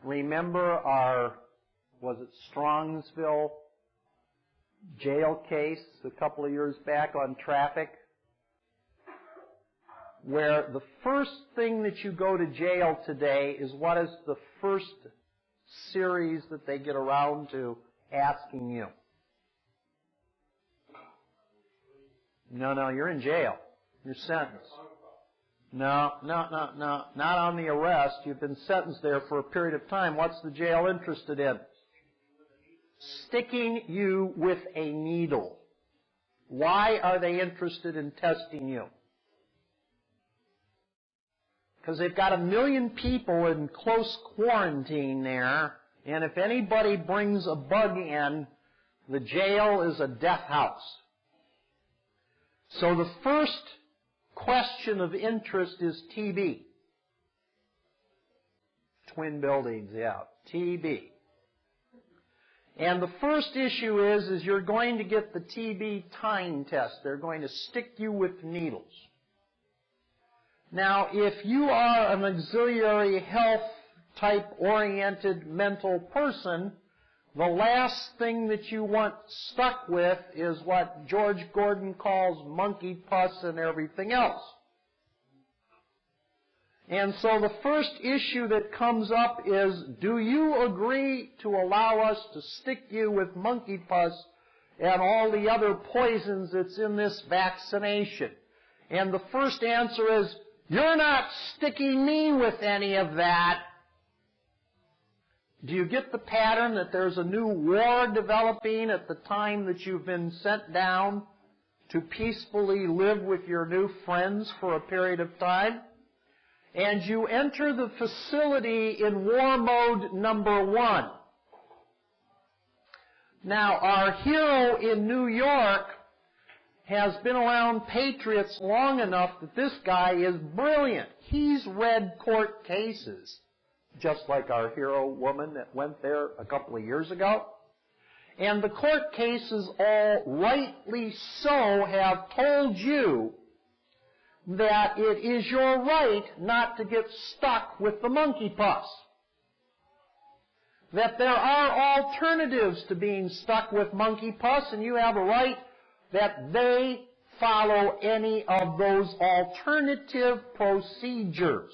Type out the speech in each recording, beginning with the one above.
remember our, was it Strongsville jail case a couple of years back on traffic? Where the first thing that you go to jail today is what is the first series that they get around to asking you? No, you're in jail. You're sentenced. No, not on the arrest. You've been sentenced there for a period of time. What's the jail interested in? Sticking you with a needle. Why are they interested in testing you? Because they've got 1 million people in close quarantine there, and if anybody brings a bug in, the jail is a death house. So the first question of interest is TB. Twin buildings, yeah, TB. And the first issue is you're going to get the TB time test. They're going to stick you with needles. Now, if you are an auxiliary health type oriented mental person, the last thing that you want stuck with is what George Gordon calls monkey pus and everything else. And so the first issue that comes up is, do you agree to allow us to stick you with monkey pus and all the other poisons that's in this vaccination? And the first answer is, you're not sticking me with any of that. Do you get the pattern that there's a new war developing at the time that you've been sent down to peacefully live with your new friends for a period of time? And you enter the facility in war mode number 1. Now, our hero in New York has been around patriots long enough that this guy is brilliant. He's read court cases, just like our hero woman that went there a couple of years ago. And the court cases, all rightly so, have told you that it is your right not to get stuck with the monkey pus. That there are alternatives to being stuck with monkey pus, and you have a right that they follow any of those alternative procedures.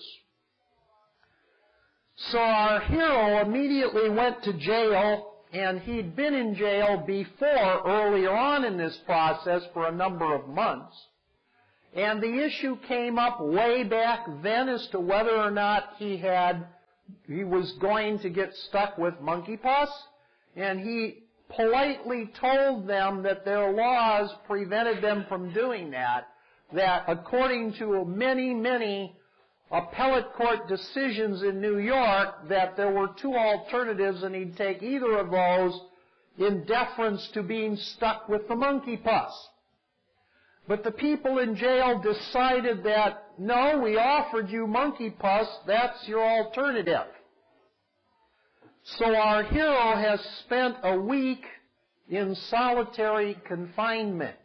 So our hero immediately went to jail, and he'd been in jail before, earlier on in this process, for a number of months. And the issue came up way back then as to whether or not he was going to get stuck with monkey pus, and he politely told them that their laws prevented them from doing that, that according to many appellate court decisions in New York, that there were 2 alternatives and he'd take either of those in deference to being stuck with the monkey pus. But the people in jail decided that, no, we offered you monkey pus, that's your alternative. So our hero has spent a week in solitary confinement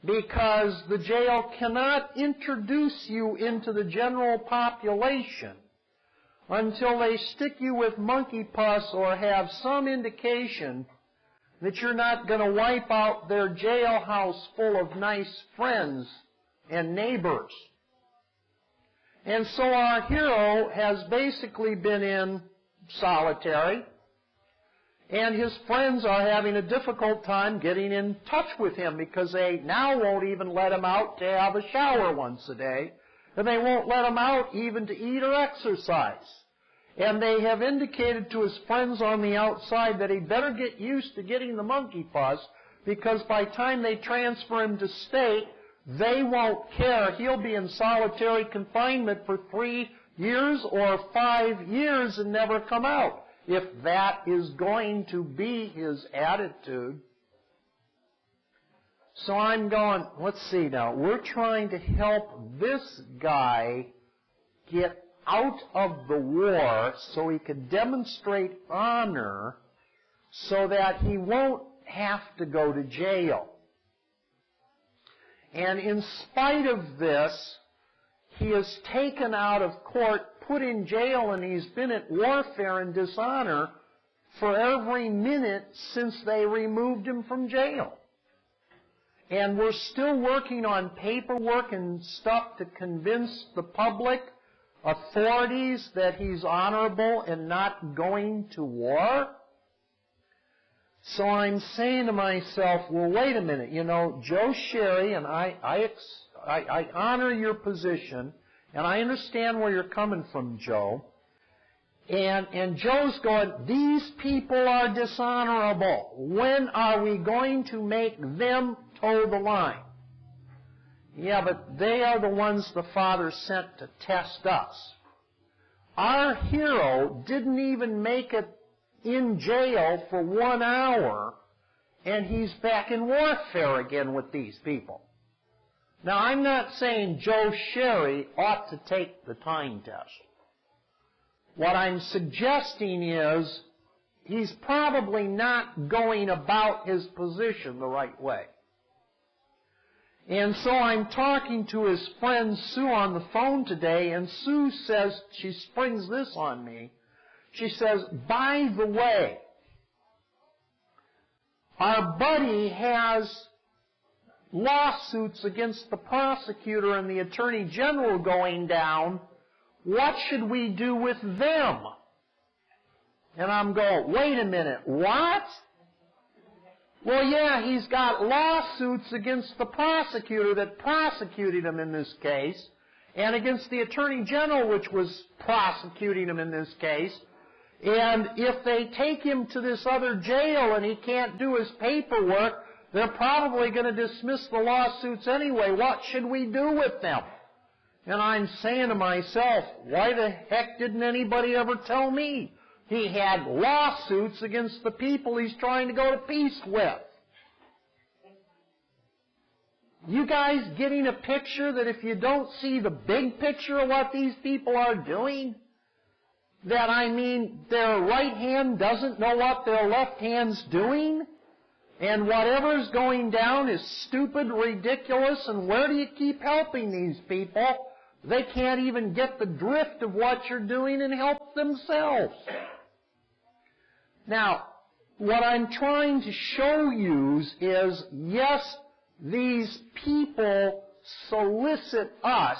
because the jail cannot introduce you into the general population until they stick you with monkey pus or have some indication that you're not going to wipe out their jailhouse full of nice friends and neighbors. And so our hero has basically been in solitary, and his friends are having a difficult time getting in touch with him because they now won't even let him out to have a shower once a day, and they won't let him out even to eat or exercise. And they have indicated to his friends on the outside that he better get used to getting the monkey pus, because by the time they transfer him to state, they won't care. He'll be in solitary confinement for 3 years or 5 years and never come out, if that is going to be his attitude. So I'm going, let's see now, we're trying to help this guy get out of the war so he can demonstrate honor so that he won't have to go to jail. And in spite of this, he is taken out of court put in jail and he's been at warfare and dishonor for every minute since they removed him from jail. And we're still working on paperwork and stuff to convince the public, authorities, that he's honorable and not going to war. So I'm saying to myself, well, wait a minute, you know, Joe Sherry, and I honor your position, and I understand where you're coming from, Joe. And Joe's going, these people are dishonorable. When are we going to make them toe the line? Yeah, but they are the ones the Father sent to test us. Our hero didn't even make it in jail for 1 hour, and he's back in warfare again with these people. Now, I'm not saying Joe Sherry ought to take the time test. What I'm suggesting is he's probably not going about his position the right way. And so I'm talking to his friend Sue on the phone today, and Sue says, she springs this on me. She says, by the way, our buddy has lawsuits against the prosecutor and the attorney general going down. What should we do with them? And I'm going, wait a minute, what? Well, yeah, he's got lawsuits against the prosecutor that prosecuted him in this case, and against the attorney general, which was prosecuting him in this case. And if they take him to this other jail and he can't do his paperwork, they're probably going to dismiss the lawsuits anyway. What should we do with them? And I'm saying to myself, why the heck didn't anybody ever tell me he had lawsuits against the people he's trying to go to peace with? You guys getting a picture that if you don't see the big picture of what these people are doing, that, I mean, their right hand doesn't know what their left hand's doing, and whatever's going down is stupid, ridiculous, and where do you keep helping these people? They can't even get the drift of what you're doing and help themselves. Now, what I'm trying to show you is, yes, these people solicit us,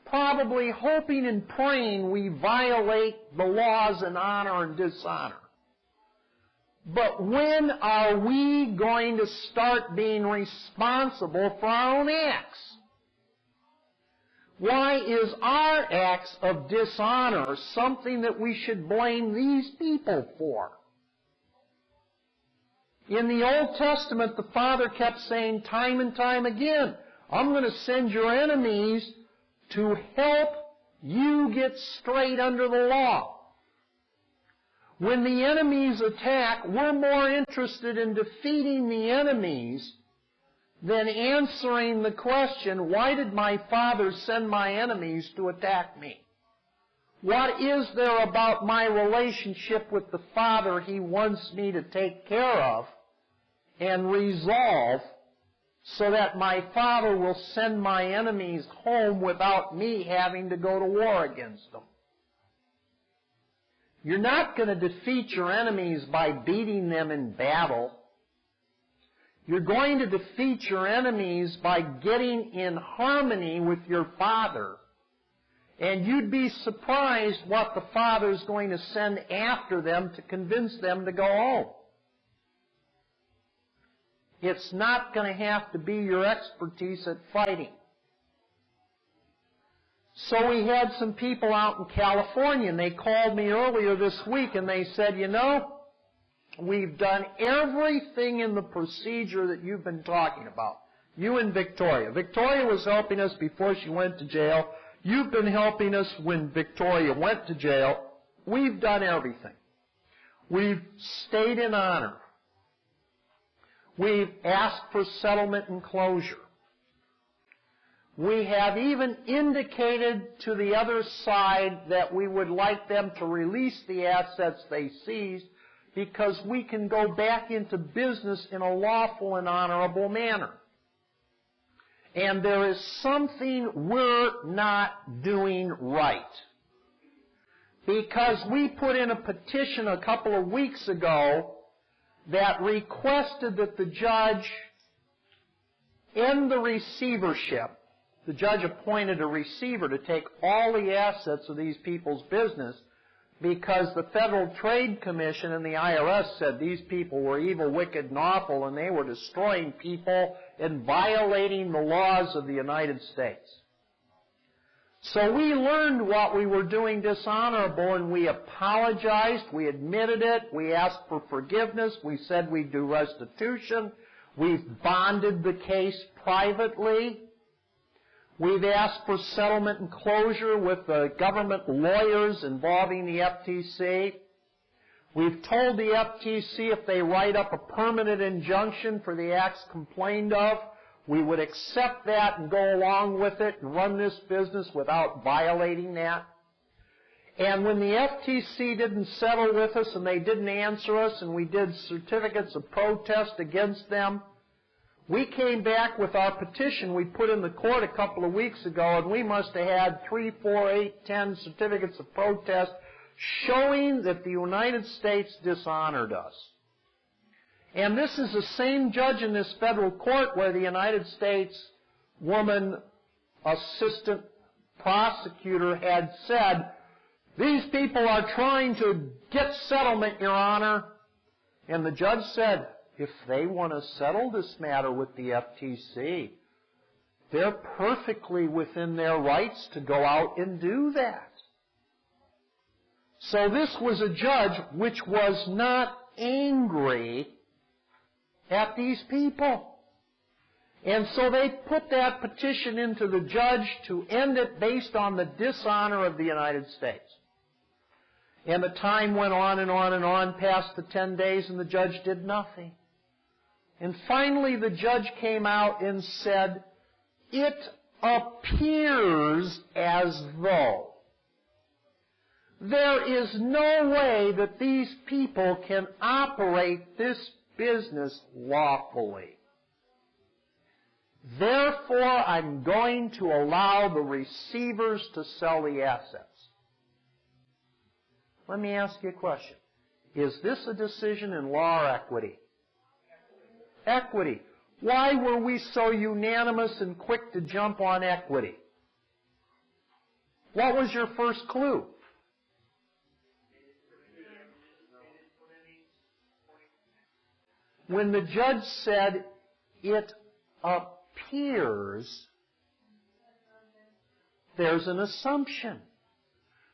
probably hoping and praying we violate the laws in honor and dishonor. But when are we going to start being responsible for our own acts? Why is our acts of dishonor something that we should blame these people for? In the Old Testament, the Father kept saying time and time again, I'm going to send your enemies to help you get straight under the law. When the enemies attack, we're more interested in defeating the enemies than answering the question, why did my Father send my enemies to attack me? What is there about my relationship with the Father He wants me to take care of and resolve so that my Father will send my enemies home without me having to go to war against them? You're not going to defeat your enemies by beating them in battle. You're going to defeat your enemies by getting in harmony with your Father. And you'd be surprised what the Father's going to send after them to convince them to go home. It's not going to have to be your expertise at fighting. So we had some people out in California, and they called me earlier this week, and they said, you know, we've done everything in the procedure that you've been talking about. You and Victoria. Victoria was helping us before she went to jail. You've been helping us when Victoria went to jail. We've done everything. We've stayed in honor. We've asked for settlement and closure. We have even indicated to the other side that we would like them to release the assets they seized because we can go back into business in a lawful and honorable manner. And there is something we're not doing right. because we put in a petition a couple of weeks ago that requested that the judge end the receivership. The judge appointed a receiver to take all the assets of these people's business because the Federal Trade Commission and the IRS said these people were evil, wicked, and awful, and they were destroying people and violating the laws of the United States. So we learned what we were doing dishonorable, and we apologized, we admitted it, we asked for forgiveness, we said we'd do restitution, we've bonded the case privately, we've asked for settlement and closure with the government lawyers involving the FTC. We've told the FTC if they write up a permanent injunction for the acts complained of, we would accept that and go along with it and run this business without violating that. And when the FTC didn't settle with us and they didn't answer us and we did certificates of protest against them, we came back with our petition we put in the court a couple of weeks ago, and we must have had 3, 4, 8, 10 certificates of protest showing that the United States dishonored us. And this is the same judge in this federal court where the United States woman assistant prosecutor had said, these people are trying to get settlement, Your Honor. And the judge said, if they want to settle this matter with the FTC, they're perfectly within their rights to go out and do that. So this was a judge which was not angry at these people. And so they put that petition into the judge to end it based on the dishonor of the United States. And the time went on and on and on past the 10 days, and the judge did nothing. And finally the judge came out and said, it appears as though there is no way that these people can operate this business lawfully. Therefore, I'm going to allow the receivers to sell the assets. Let me ask you a question. Is this a decision in law or equity? Equity. Why were we so unanimous and quick to jump on equity? What was your first clue? When the judge said, it appears, there's an assumption.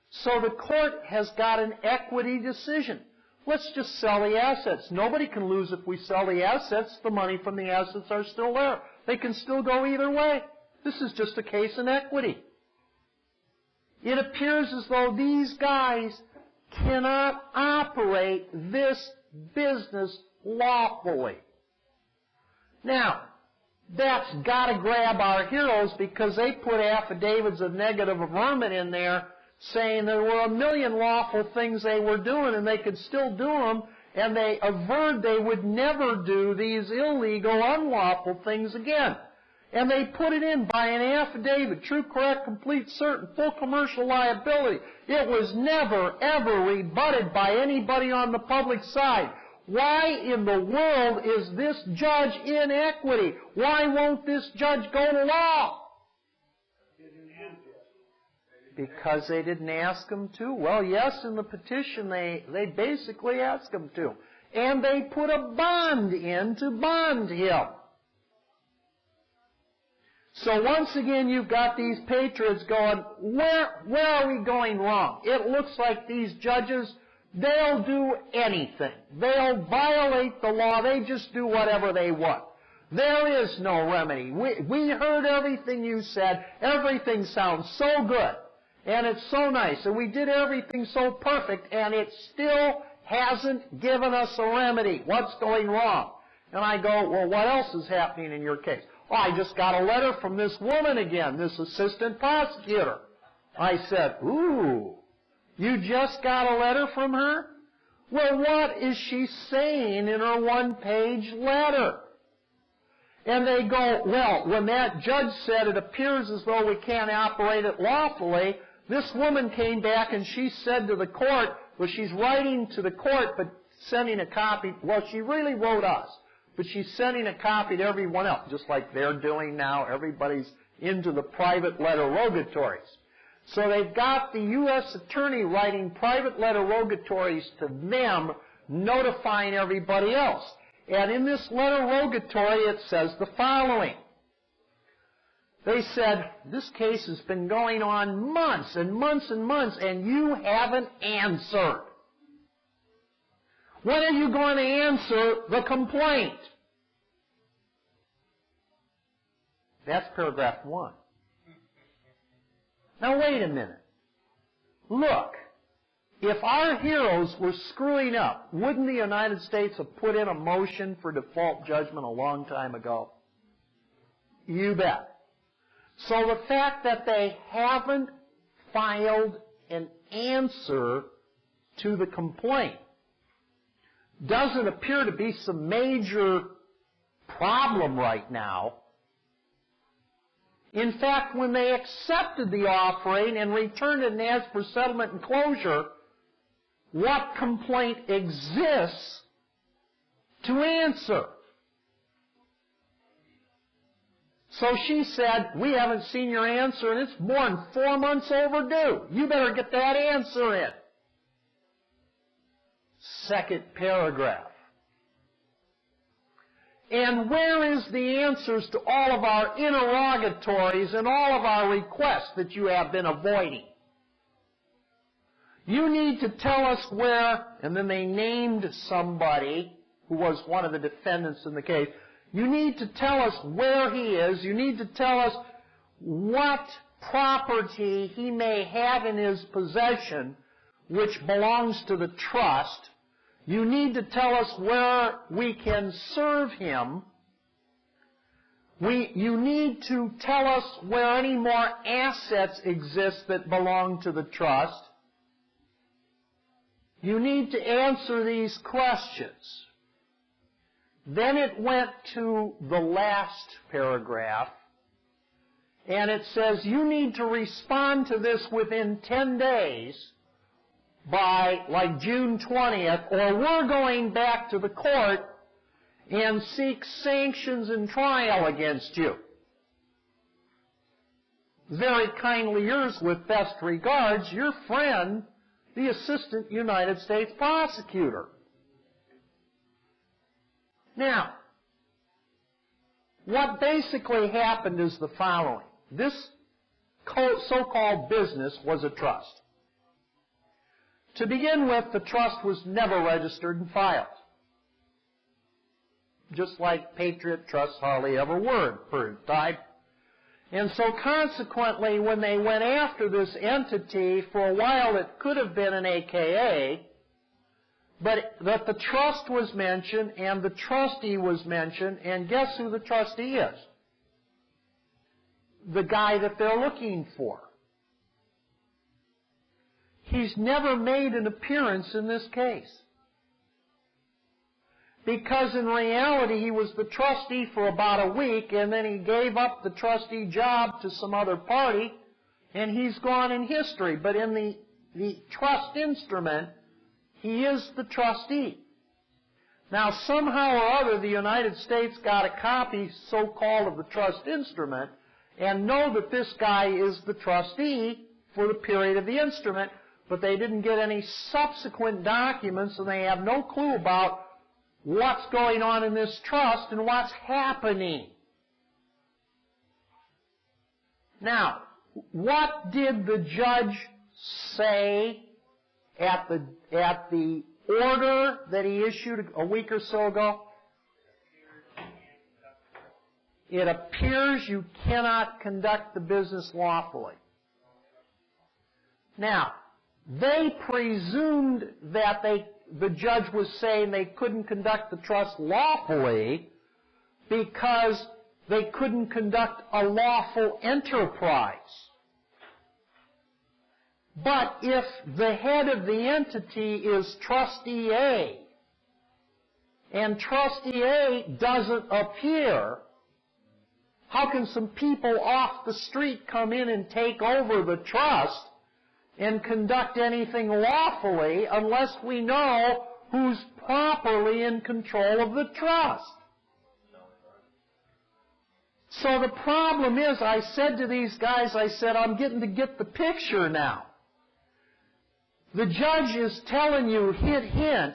So the court has got an equity decision. Let's just sell the assets. Nobody can lose if we sell the assets. The money from the assets are still there. They can still go either way. This is just a case in equity. It appears as though these guys cannot operate this business lawfully. Now, that's got to grab our heroes because they put affidavits of negative averment in there saying there were a million lawful things they were doing and they could still do them, and they averred they would never do these illegal, unlawful things again. And they put it in by an affidavit, true, correct, complete, certain, full commercial liability. It was never, ever rebutted by anybody on the public side. Why in the world is this judge in equity? Why won't this judge go to law? Because they didn't ask him to? Well, yes, in the petition they basically asked him to. And they put a bond in to bond him. So once again, you've got these patriots going, where are we going wrong? It looks like these judges, they'll do anything. They'll violate the law. They just do whatever they want. There is no remedy. We heard everything you said. Everything sounds so good. And it's so nice. And we did everything so perfect. And it still hasn't given us a remedy. What's going wrong? And I go, well, what else is happening in your case? Oh, I just got a letter from this woman again, this assistant prosecutor. I said, ooh, you just got a letter from her? Well, what is she saying in her one-page letter? And they go, well, when that judge said it appears as though we can't operate it lawfully, This woman came back and she said to the court, well, she's writing to the court but sending a copy. Well, she really wrote us, but she's sending a copy to everyone else, just like they're doing now. Everybody's into the private letter rogatories. So they've got the U.S. attorney writing private letter rogatories to them, notifying everybody else. And in this letter rogatory, it says the following. They said, this case has been going on months and months and months, and you haven't answered. When are you going to answer the complaint? That's paragraph 1. Now wait a minute. Look, if our heroes were screwing up, wouldn't the United States have put in a motion for default judgment a long time ago? You bet. So the fact that they haven't filed an answer to the complaint doesn't appear to be some major problem right now. In fact, when they accepted the offering and returned it and asked for settlement and closure, what complaint exists to answer? So she said, we haven't seen your answer and it's more than 4 months overdue. You better get that answer in. Second paragraph. And where is the answers to all of our interrogatories and all of our requests that you have been avoiding? You need to tell us where, and then they named somebody who was one of the defendants in the case. You need to tell us where he is. You need to tell us what property he may have in his possession which belongs to the trust. You need to tell us where we can serve him. You need to tell us where any more assets exist that belong to the trust. You need to answer these questions. Then it went to the last paragraph, and it says you need to respond to this within 10 days by, like, June 20th, or we're going back to the court and seek sanctions and trial against you. Very kindly yours, with best regards, your friend, the Assistant United States Prosecutor. Now, what basically happened is the following. This so-called business was a trust. To begin with, the trust was never registered and filed. Just like Patriot trusts hardly ever were for a time. And so consequently, when they went after this entity, for a while it could have been an AKA, but that the trust was mentioned and the trustee was mentioned, and guess who the trustee is? The guy that they're looking for. He's never made an appearance in this case. Because in reality, he was the trustee for about a week, and then he gave up the trustee job to some other party, and he's gone in history. But in the trust instrument, he is the trustee. Now, somehow or other, the United States got a copy, so-called, of the trust instrument, and know that this guy is the trustee for the period of the instrument, but they didn't get any subsequent documents, and they have no clue about what's going on in this trust and what's happening. Now, what did the judge say at the order that he issued a week or so ago? It appears you cannot conduct the business lawfully. Now, they presumed that the judge was saying they couldn't conduct the trust lawfully because they couldn't conduct a lawful enterprise. But if the head of the entity is trustee A, and trustee A doesn't appear, how can some people off the street come in and take over the trust and conduct anything lawfully unless we know who's properly in control of the trust. So the problem is, I said to these guys, I said, I'm getting to get the picture now. The judge is telling you, hint, hint,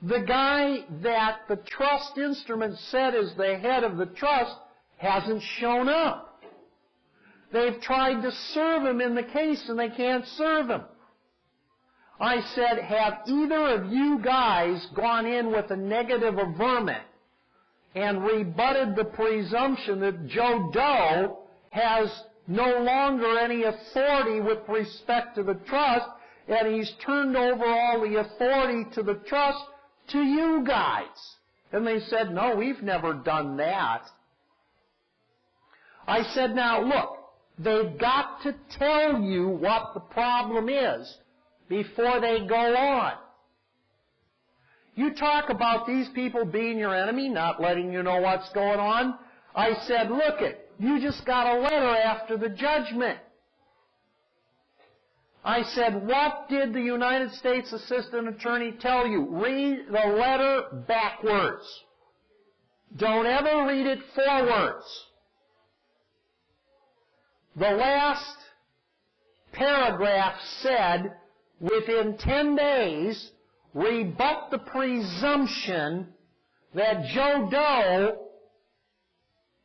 the guy that the trust instrument said is the head of the trust hasn't shown up. They've tried to serve him in the case and they can't serve him. I said, have either of you guys gone in with a negative averment and rebutted the presumption that Joe Doe has no longer any authority with respect to the trust, and he's turned over all the authority to the trust to you guys? And they said, no, we've never done that. I said, now look, they've got to tell you what the problem is before they go on. You talk about these people being your enemy, not letting you know what's going on. I said, look you just got a letter after the judgment. I said, what did the United States Assistant Attorney tell you? Read the letter backwards. Don't ever read it forwards. The last paragraph said, within 10 days, rebut the presumption that Joe Doe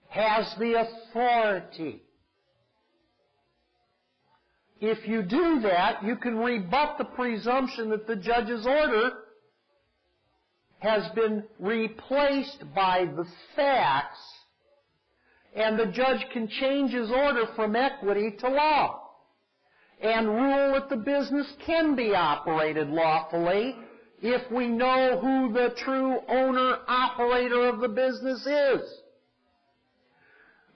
has the authority. If you do that, you can rebut the presumption that the judge's order has been replaced by the facts, and the judge can change his order from equity to law and rule that the business can be operated lawfully if we know who the true owner-operator of the business is.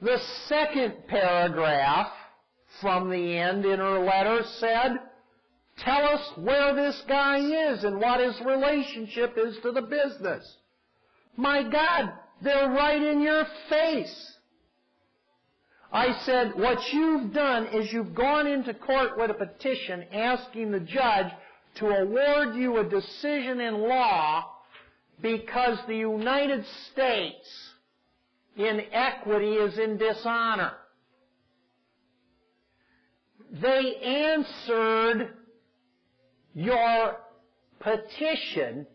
The second paragraph from the end in her letter said, tell us where this guy is and what his relationship is to the business. My God, they're right in your face. I said, what you've done is you've gone into court with a petition asking the judge to award you a decision in law because the United States in equity is in dishonor. They answered your petition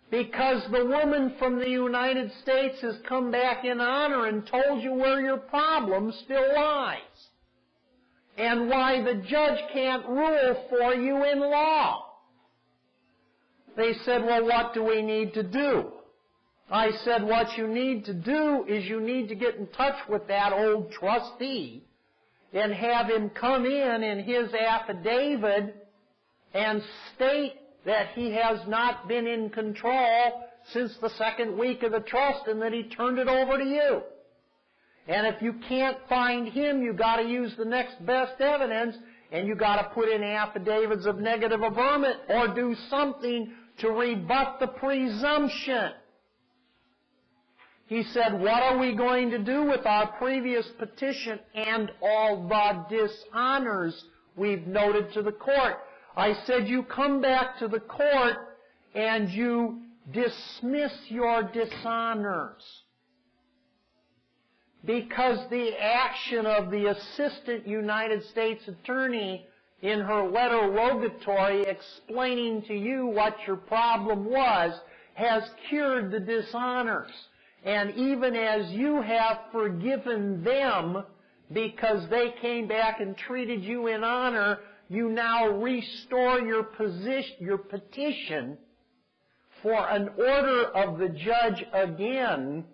because the woman from the United States has come back in honor and told you where your problem still lies and why the judge can't rule for you in law. They said, well, what do we need to do? I said, what you need to do is you need to get in touch with that old trustee and have him come in his affidavit and state that he has not been in control since the second week of the trust and that he turned it over to you. And if you can't find him, you've got to use the next best evidence, and you've got to put in affidavits of negative averment or do something to rebut the presumption. He said, what are we going to do with our previous petition and all the dishonors we've noted to the court? I said, you come back to the court and you dismiss your dishonors. Because the action of the Assistant United States Attorney in her letter rogatory explaining to you what your problem was has cured the dishonors. And even as you have forgiven them because they came back and treated you in honor, you now restore your petition for an order of the judge again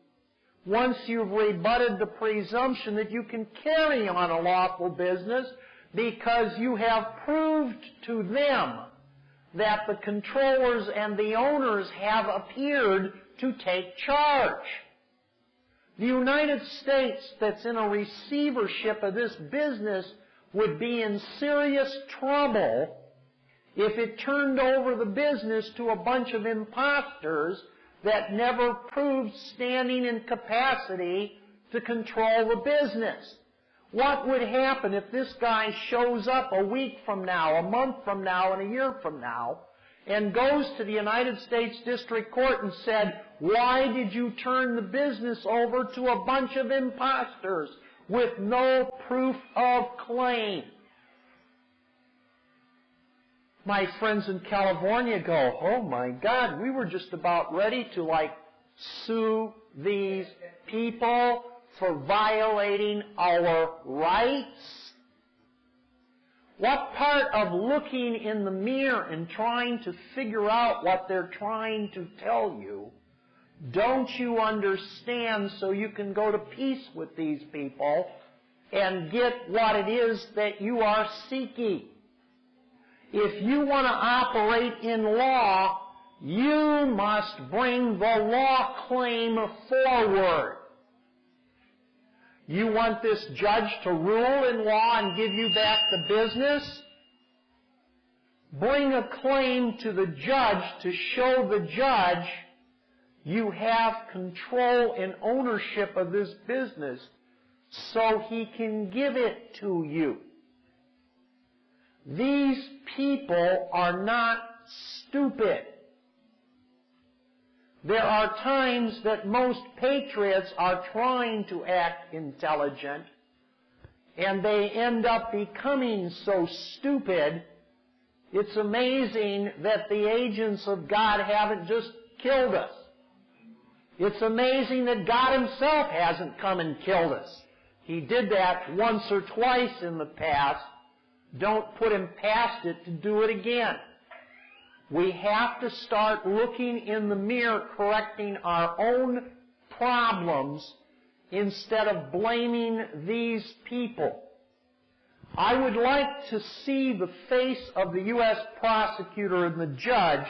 once you've rebutted the presumption that you can carry on a lawful business because you have proved to them that the controllers and the owners have appeared to take charge. The United States that's in a receivership of this business would be in serious trouble if it turned over the business to a bunch of imposters that never proved standing in capacity to control the business. What would happen if this guy shows up a week from now, a month from now, and a year from now, and goes to the United States District Court and said, why did you turn the business over to a bunch of imposters with no proof of claim? My friends in California go, oh my God, we were just about ready to sue these people for violating our rights. What part of looking in the mirror and trying to figure out what they're trying to tell you don't you understand so you can go to peace with these people and get what it is that you are seeking? If you want to operate in law, you must bring the law claim forward. You want this judge to rule in law and give you back the business? Bring a claim to the judge to show the judge you have control and ownership of this business so he can give it to you. These people are not stupid. There are times that most patriots are trying to act intelligent, and they end up becoming so stupid, it's amazing that the agents of God haven't just killed us. It's amazing that God Himself hasn't come and killed us. He did that once or twice in the past. Don't put Him past it to do it again. We have to start looking in the mirror, correcting our own problems instead of blaming these people. I would like to see the face of the U.S. prosecutor and the judge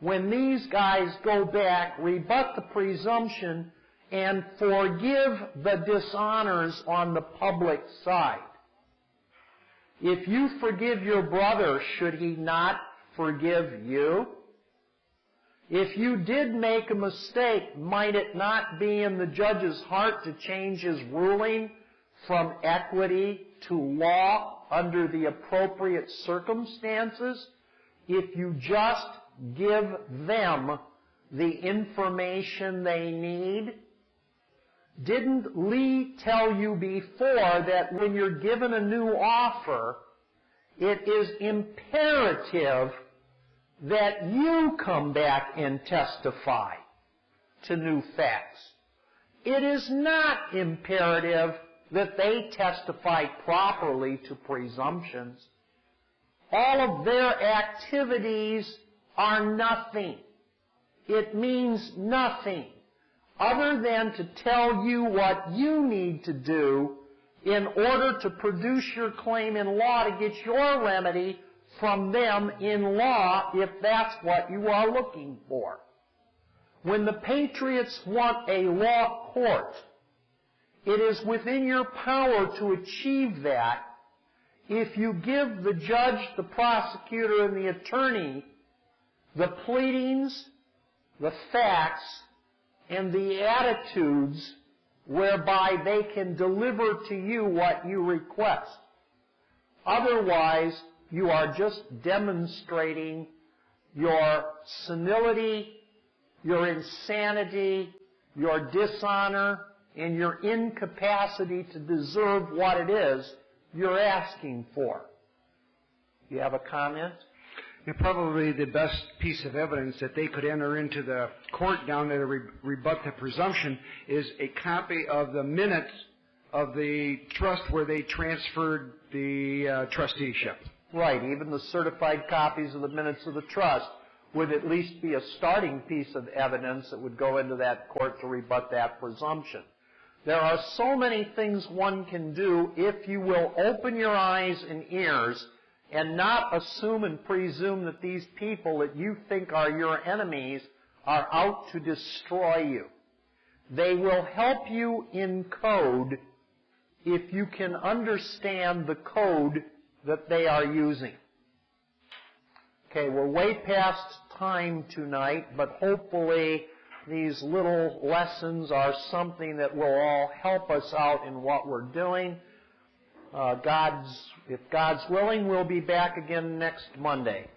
when these guys go back, rebut the presumption, and forgive the dishonors on the public side. If you forgive your brother, should he not forgive you? If you did make a mistake, might it not be in the judge's heart to change his ruling from equity to law under the appropriate circumstances? If you just give them the information they need? Didn't Lee tell you before that when you're given a new offer, it is imperative that you come back and testify to new facts? It is not imperative that they testify properly to presumptions. All of their activities are nothing. It means nothing other than to tell you what you need to do in order to produce your claim in law to get your remedy from them in law if that's what you are looking for. When the patriots want a law court, it is within your power to achieve that if you give the judge, the prosecutor, and the attorney the pleadings, the facts, and the attitudes whereby they can deliver to you what you request. Otherwise, you are just demonstrating your senility, your insanity, your dishonor, and your incapacity to deserve what it is you're asking for. You have a comment? And probably the best piece of evidence that they could enter into the court down there to rebut the presumption is a copy of the minutes of the trust where they transferred the trusteeship. Right. Even the certified copies of the minutes of the trust would at least be a starting piece of evidence that would go into that court to rebut that presumption. There are so many things one can do if you will open your eyes and ears and not assume and presume that these people that you think are your enemies are out to destroy you. They will help you in code if you can understand the code that they are using. Okay, we're way past time tonight, but hopefully these little lessons are something that will all help us out in what we're doing. If God's willing, we'll be back again next Monday.